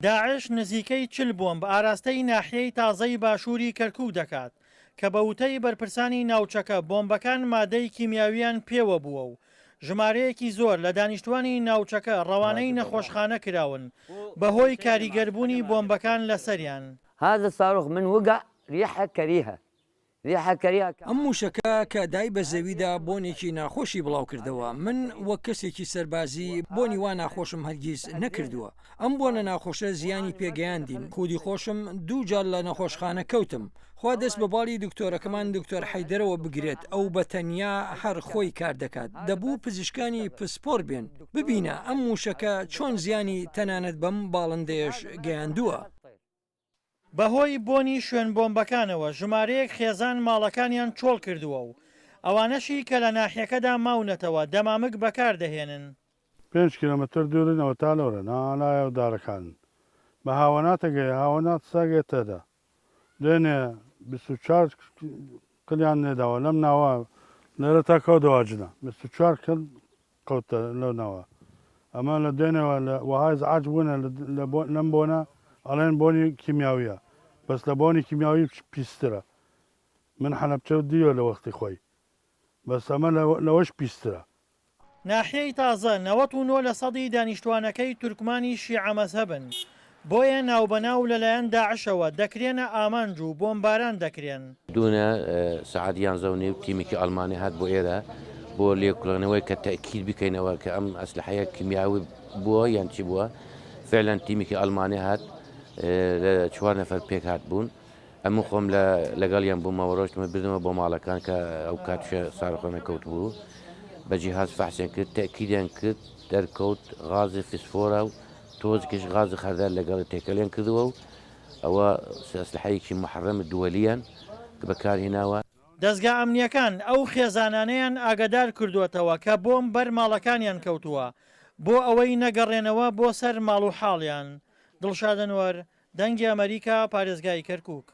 داعش نزیکەی 40 بۆمب ئاراستەی ناحیەی تازەی باشووری کەرکووک دەکات کە بە وتەی بەرپرسانی ناوچەکە بۆمبەکان مادەی کیمیاویان پێوە بووە و ژمارەیەکی زۆر لە دانیشتوانی ناوچەکە ڕەوانەی نەخۆشخانە کراون بەهۆی کاریگەربوونی بۆمبەکان لەسەریان. هذا الصاروخ من وقع ريحة كريهة. ئەم موشەکە کە دای بە زەویدا بۆنێکی ناخۆشی بڵاو کردەوە. من وەک کەسێکی سەربازی بۆنی وا ناخۆشم هەرگیز نەکردووە. ئەم بۆنە ناخۆشە زیانی پێگەیاندین. خودی خۆشم دوو جار لە نەخۆشخانە کەوتم. خوا دەست بە باڵی دکتۆرەکەمان دکتۆر حەیدەرەوە بگرێت، ئەو بە تەنیا هەر خۆی کار دەکات. دەبوو پزیشکانی پسپۆر بێن ببینە ئەم موشەکە چۆن زیانی تەنانەت بەم باڵندەیەش گەیاندووە. بەهۆی بۆنی شوێن بۆمبەکانەوە ژمارەیەک خێزان ماڵەکانیان چۆڵ کردووە و ئەوانەشی کە لە ناحیەکەدا ماونەتەوە دەمامک بەکار دەهێنن. 5 کیلۆمەتر دوورنەوە تا لەورە نالایە و دارەکان بە هاوەناتەگەی هاوەنات ساگێتەدا دوێنێ 24 کلیان نێداوە لەم ناوە لێرە تا کەوتەواجنە 24 کل قەوتە لەو ناوە ئەمە لە دوێنەوە لە وەهای زعاج بوونە لەم بۆنە ئەڵێن بۆنی کیمیاویە بەس لە بۆنی کیمیاوی پیسترە من حەلەبچە و دیوە لە وەختی خۆی بەس ئەمە لەوەش پیسترە. ناحیەی تازە 99% دانیشتوانەکەی تورکمانی شیعە مەزهەبن بۆیە ناوبەناو لەلایەن داعشەوە دەکرێنە ئامانج و بۆمباران دەکرێن. دوونە سەعات 11 و تیمێکی ئەڵمانی هات بۆ ئێرە بۆ لێکۆڵێنەوەی کە تەکید بکەینەوە کە ئەم ئەسلحەیە کیمیاوی بووە یان چی بووە. فعلا تیمێکی ئەڵمانی هات لە 4 نەفەر پێک هات بوون. ئەموو خۆم لەگەڵیان بوومەوە ڕۆژتمە بردمە بۆ ماڵەکان کە ئەو کاتشە ساڕخۆنە کەوت بوو بە جیهاز فەحسیان کرد تەکیدیان کرد دەرکەوت غازی فسفۆرە و تۆزکش غازی خەردار لەگەڵ تێکەلیان کردووە و ئەوە ئەسلحەیەکی محرەم دووەلیان کە بەکارهێناوە. دەستگا ئەمنیەکان ئەو خێزانانەیان ئاگادار کردووەتەوە کە بۆم بەر ماڵەکانیان کەوتووە بۆ ئەوەی نەگەڕێنەوە بۆ سەر ماڵ و حاڵیان. دڵشادنوەر، دەنگی ئەمریکا، پارێزگای کەرکووک.